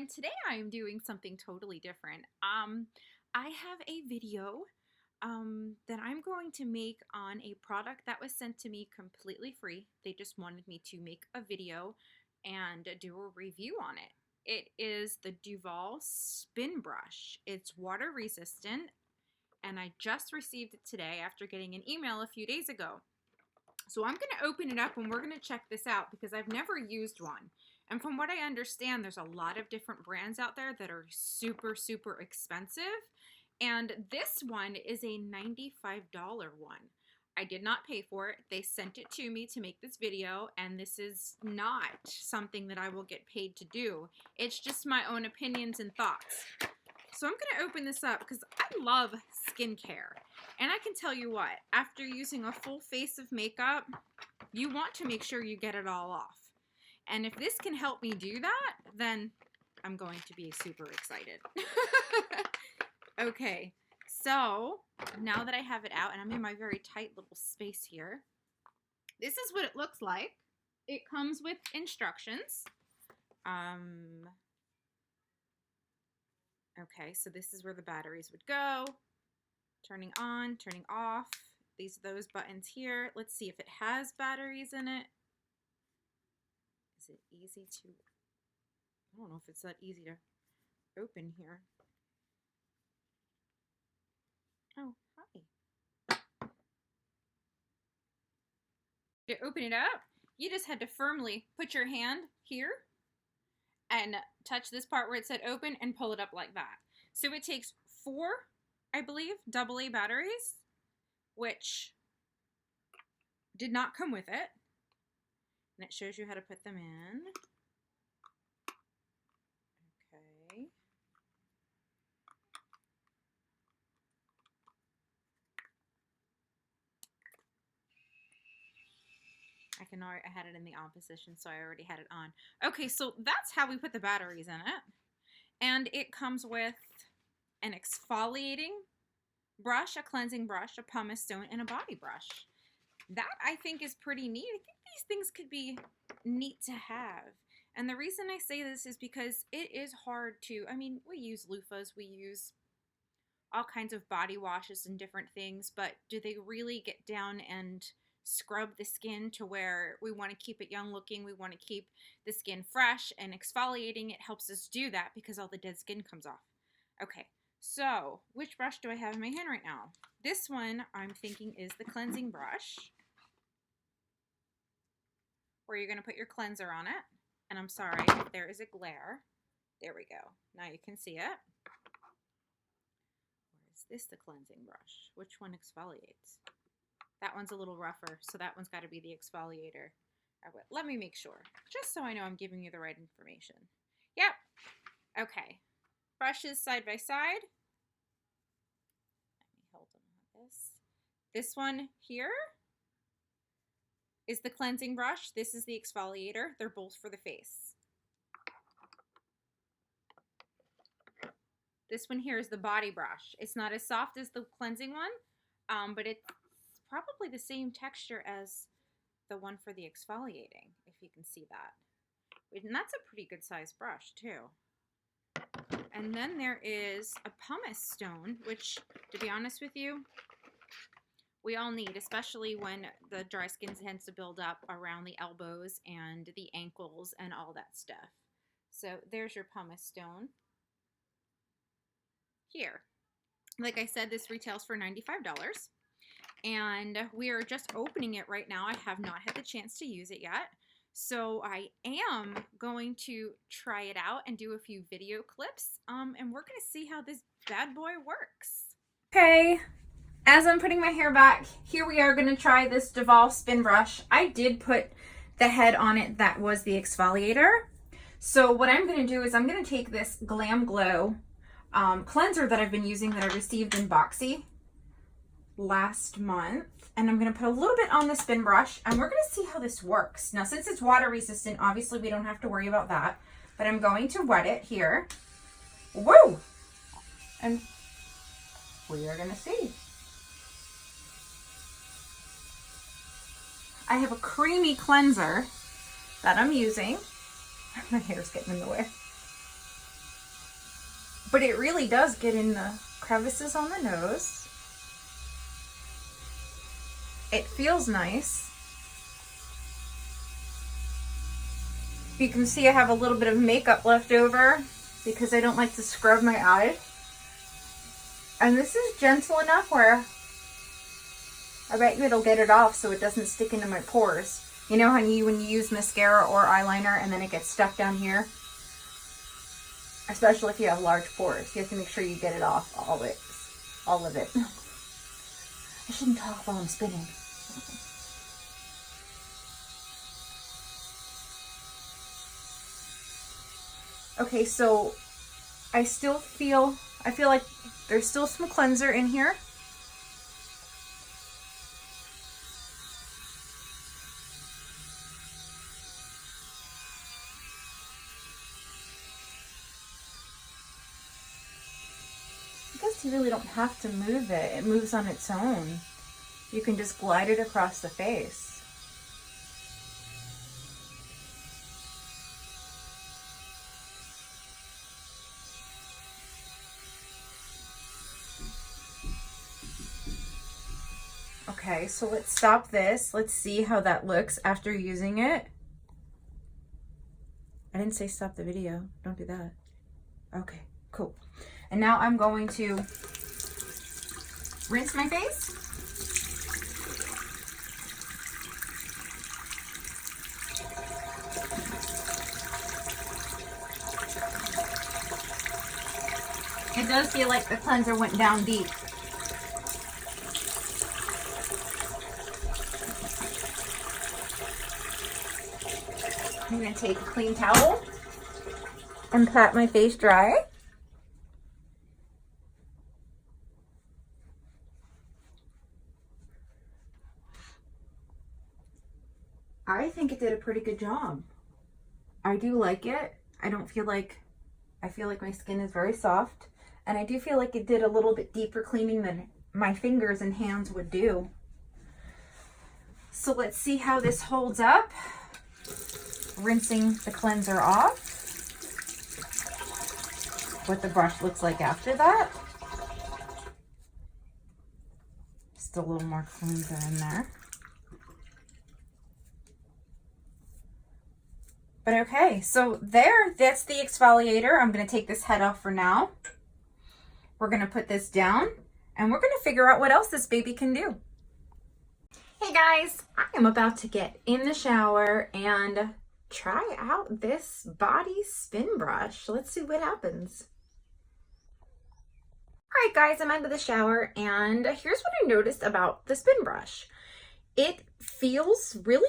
and today I am doing something totally different. I have a video that I'm going to make on a product that was sent to me completely free. They just wanted me to make a video and do a review on it. It is the Duvolle Spin Brush. It's water resistant, and I just received it today after getting an email a few days ago. So I'm going to open it up and we're going to check this out because I've never used one. And from what I understand, there's a lot of different brands out there that are super, super expensive. And this one is a $95 one. I did not pay for it. They sent it to me to make this video, and this is not something that I will get paid to do. It's just my own opinions and thoughts. So I'm going to open this up because I love skincare. And I can tell you what, after using a full face of makeup, you want to make sure you get it all off. And if this can help me do that, then I'm going to be super excited. Okay, so now that I have it out and I'm in my very tight little space here, this is what it looks like. It comes with instructions. Okay, so this is where the batteries would go. Turning on, turning off. These are those buttons here. Let's see if it has batteries in it. Is it easy to... I don't know if it's that easy to open here. Oh, hi. To open it up, you just had to firmly put your hand here and touch this part where it said open and pull it up like that. So it takes 4, I believe, AA batteries, which did not come with it. And it shows you how to put them in. Okay. I had it in the on position, so I already had it on. Okay, so that's how we put the batteries in it. And it comes with an exfoliating brush, a cleansing brush, a pumice stone, and a body brush. That, I think, is pretty neat. I think these things could be neat to have. And the reason I say this is because it is hard to, I mean, we use loofahs, we use all kinds of body washes and different things, but do they really get down and scrub the skin to where we want to keep it young looking, we want to keep the skin fresh, and exfoliating it helps us do that because all the dead skin comes off. Okay, so which brush do I have in my hand right now? This one I'm thinking is the cleansing brush, where you're going to put your cleanser on it. And I'm sorry if there is a glare. There we go. Now you can see it. Or is this the cleansing brush? Which one exfoliates? That one's a little rougher, so that one's got to be the exfoliator. Let me make sure, just so I know I'm giving you the right information. Yep. Okay. Brushes side by side. Let me hold them like this. This one here is the cleansing brush. This is the exfoliator. They're both for the face. This one here is the body brush. It's not as soft as the cleansing one, but it's probably the same texture as the one for the exfoliating, if you can see that. And that's a pretty good sized brush too. And then there is a pumice stone, which, to be honest with you, we all need, especially when the dry skin tends to build up around the elbows and the ankles and all that stuff. So there's your pumice stone. Here. Like I said, this retails for $95. And we are just opening it right now. I have not had the chance to use it yet. So I am going to try it out and do a few video clips. And we're going to see how this bad boy works. Okay. As I'm putting my hair back, here we are going to try this Duvolle Spin Brush. I did put the head on it that was the exfoliator. So what I'm going to do is I'm going to take this Glam Glow cleanser that I've been using that I received in Boxy last month, and I'm going to put a little bit on the spin brush, and we're going to see how this works. Now, since it's water resistant, obviously we don't have to worry about that, but I'm going to wet it here. Woo! And we are going to see. I have a creamy cleanser that I'm using. My hair's getting in the way. but it really does get in the crevices on the nose. It feels nice. You can see I have a little bit of makeup left over because I don't like to scrub my eyes. And this is gentle enough where I bet you it'll get it off so it doesn't stick into my pores. You know how when you use mascara or eyeliner and then it gets stuck down here? Especially if you have large pores. You have to make sure you get it off, all of it. I shouldn't talk while I'm spinning. Okay, so I feel like there's still some cleanser in here. I guess you really don't have to move it. It moves on its own. You can just glide it across the face. Okay, so let's stop this. Let's see how that looks after using it. I didn't say stop the video. Don't do that. Okay, cool. And now I'm going to rinse my face. It does feel like the cleanser went down deep. I'm going to take a clean towel and pat my face dry. I think it did a pretty good job. I do like it. I feel like my skin is very soft, and I do feel like it did a little bit deeper cleaning than my fingers and hands would do. So let's see how this holds up. Rinsing the cleanser off. What the brush looks like after that. Just a little more cleanser in there. But okay, so that's the exfoliator. I'm going to take this head off for now. We're going to put this down and we're going to figure out what else this baby can do. Hey guys, I am about to get in the shower and try out this body spin brush. Let's see what happens. All right guys, I'm out of the shower and here's what I noticed about the spin brush. It feels really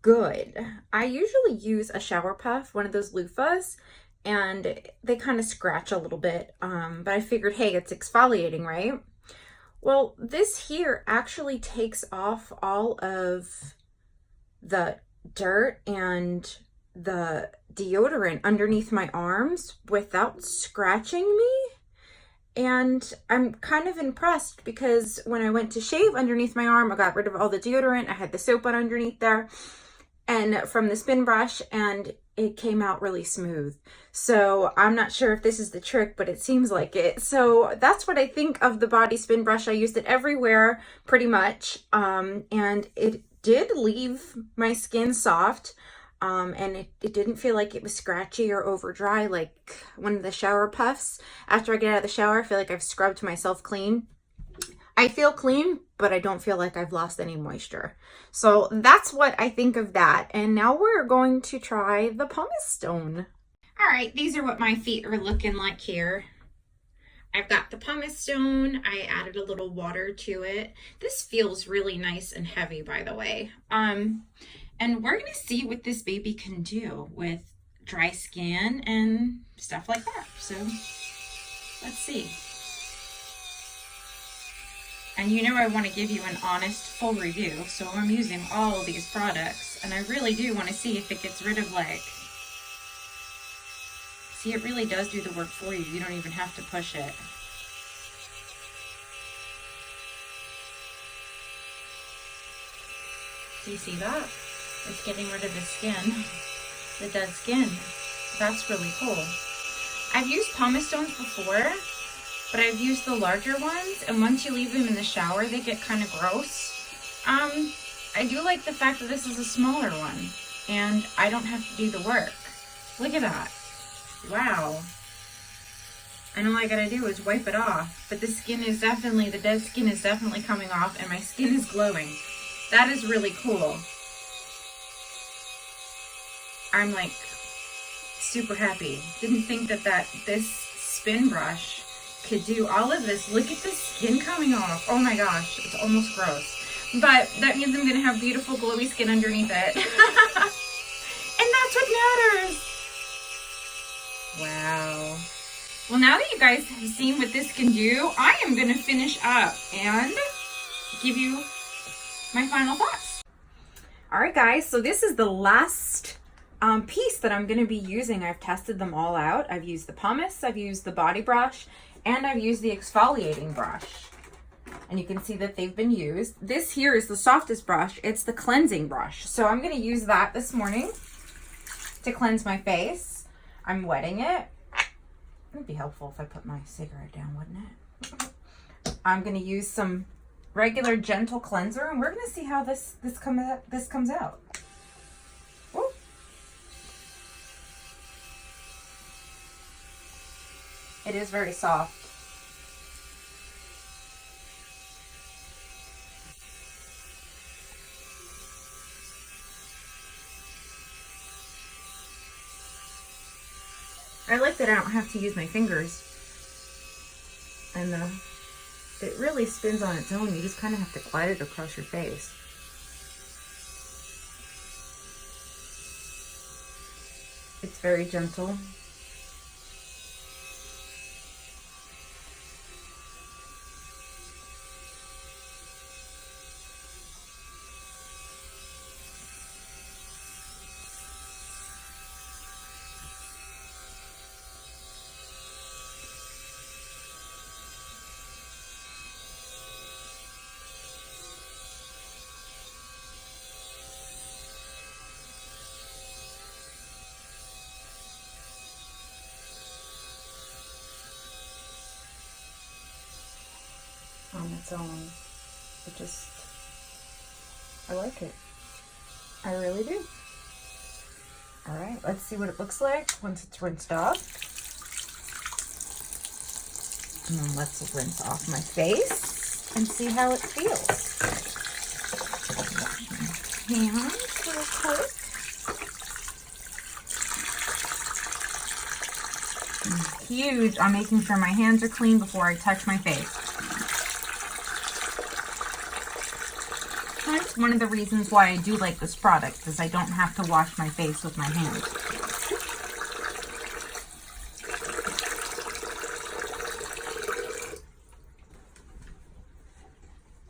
good. I usually use a shower puff, one of those loofahs, and they kind of scratch a little bit, but I figured, hey, it's exfoliating, right? Well, this here actually takes off all of the dirt and the deodorant underneath my arms without scratching me. And I'm kind of impressed because when I went to shave underneath my arm, I got rid of all the deodorant. I had the soap on underneath there and from the spin brush, and it came out really smooth. So I'm not sure if this is the trick, but it seems like it. So that's what I think of the body spin brush. I used it everywhere pretty much. And it did leave my skin soft. And it didn't feel like it was scratchy or over dry like one of the shower puffs. After I get out of the shower, I feel like I've scrubbed myself clean. I feel clean, but I don't feel like I've lost any moisture. So that's what I think of that. And now we're going to try the pumice stone. All right, these are what my feet are looking like here. I've got the pumice stone. I added a little water to it. This feels really nice and heavy, by the way. And we're gonna see what this baby can do with dry skin and stuff like that. So let's see. And you know I want to give you an honest full review, so I'm using all of these products, and I really do want to see if it gets rid of like, see, it really does do the work for you. You don't even have to push it. Do you see that? It's getting rid of the skin, the dead skin. That's really cool. I've used pumice stones before, but I've used the larger ones, and once you leave them in the shower, they get kind of gross. I do like the fact that this is a smaller one, and I don't have to do the work. Look at that. Wow. And all I gotta do is wipe it off, but the skin is definitely, the dead skin is definitely coming off, and my skin is glowing. That is really cool. I'm like super happy. Didn't think that this spin brush could do all of this. Look at the skin coming off. Oh my gosh, it's almost gross. But that means I'm gonna have beautiful glowy skin underneath it. And that's what matters. Wow. Well, now that you guys have seen what this can do, I am gonna finish up and give you my final thoughts. All right, guys, so this is the last piece that I'm gonna be using. I've tested them all out. I've used the pumice, I've used the body brush, and I've used the exfoliating brush. And you can see that they've been used. This here is the softest brush. It's the cleansing brush. So I'm gonna use that this morning to cleanse my face. I'm wetting it. It would be helpful if I put my cigarette down, wouldn't it? I'm gonna use some regular gentle cleanser, and we're gonna see how this comes out. Woo. It is very soft. I like that I don't have to use my fingers, and it really spins on its own. You just kind of have to glide it across your face. It's very gentle. On its own. I like it. I really do. All right, let's see what it looks like once it's rinsed off. And then let's rinse off my face and see how it feels. Wash my hands real quick. I'm huge on making sure my hands are clean before I touch my face. That's one of the reasons why I do like this product, is I don't have to wash my face with my hands.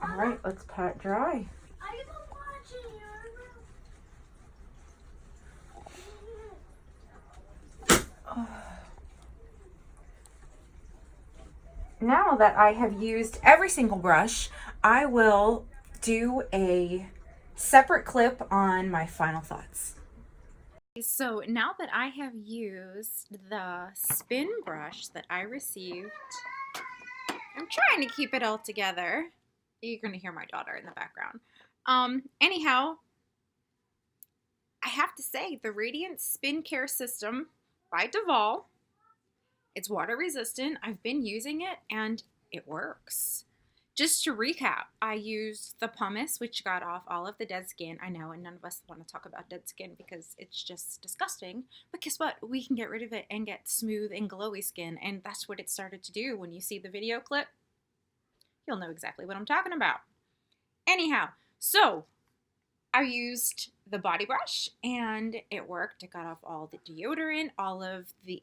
All right, let's pat dry. Now that I have used every single brush, I will do a separate clip on my final thoughts. So now that I have used the spin brush that I received, I'm trying to keep it all together. You're going to hear my daughter in the background. Anyhow, I have to say the Radiant Spin Care System by duvolle, it's water resistant. I've been using it and it works. Just to recap, I used the pumice, which got off all of the dead skin. I know, and none of us want to talk about dead skin because it's just disgusting. But guess what? We can get rid of it and get smooth and glowy skin, and that's what it started to do. When you see the video clip, you'll know exactly what I'm talking about. Anyhow, so I used the body brush, and it worked. It got off all the deodorant, all of the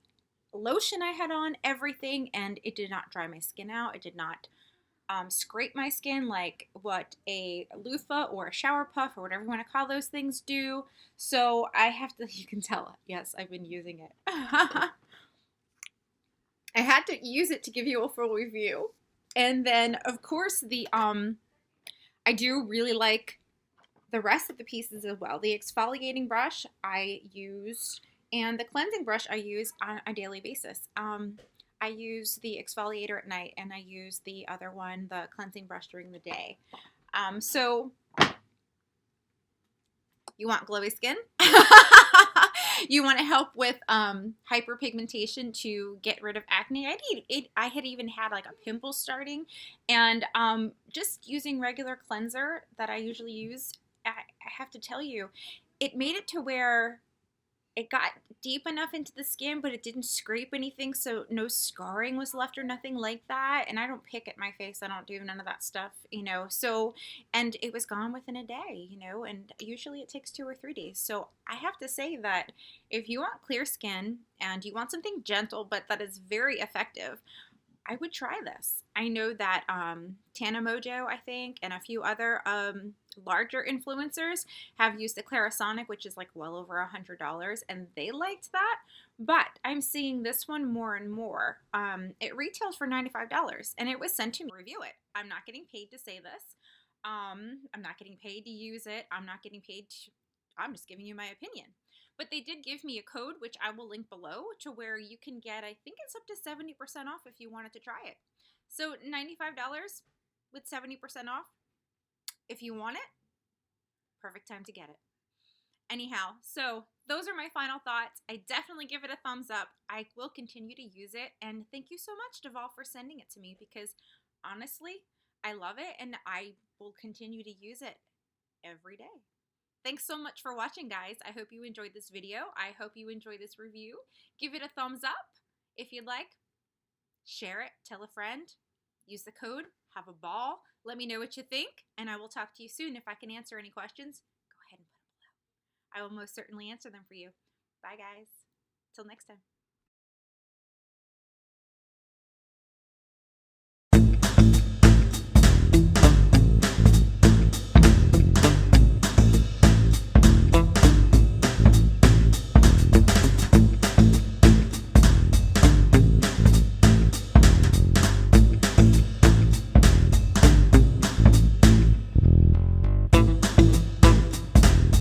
lotion I had on, everything, and it did not dry my skin out. It did not scrape my skin like what a loofah or a shower puff or whatever you want to call those things do. So I have to, you can tell, yes, I've been using it. I had to use it to give you a full review. And then, of course, I do really like the rest of the pieces as well. The exfoliating brush I used And the cleansing brush I use on a daily basis. I use the exfoliator at night, and I use the other one, the cleansing brush, during the day. So you want glowy skin? You want to help with hyperpigmentation to get rid of acne? I had even had like a pimple starting, and just using regular cleanser that I usually use, I have to tell you, it made it to where it got deep enough into the skin, but it didn't scrape anything, so no scarring was left or nothing like that. And I don't pick at my face. I don't do none of that stuff, you know. So, and it was gone within a day, you know, and usually it takes 2 or 3 days. So I have to say that if you want clear skin and you want something gentle, but that is very effective, I would try this. I know that Tana Mojo, I think, and a few other larger influencers have used the Clarisonic, which is like well over $100, and they liked that. But I'm seeing this one more and more. It retails for $95, and it was sent to me to review it. I'm not getting paid to say this. I'm not getting paid to use it. I'm not getting paid to, I'm just giving you my opinion. But they did give me a code, which I will link below, to where you can get, I think it's up to 70% off if you wanted to try it. So $95 with 70% off. If you want it, perfect time to get it. Anyhow, so those are my final thoughts. I definitely give it a thumbs up. I will continue to use it. And thank you so much, Duvolle, for sending it to me, because honestly, I love it and I will continue to use it every day. Thanks so much for watching, guys. I hope you enjoyed this video. I hope you enjoyed this review. Give it a thumbs up if you'd like. Share it, tell a friend, use the code, have a ball. Let me know what you think, and I will talk to you soon. If I can answer any questions, go ahead and put them below. I will most certainly answer them for you. Bye, guys. Till next time.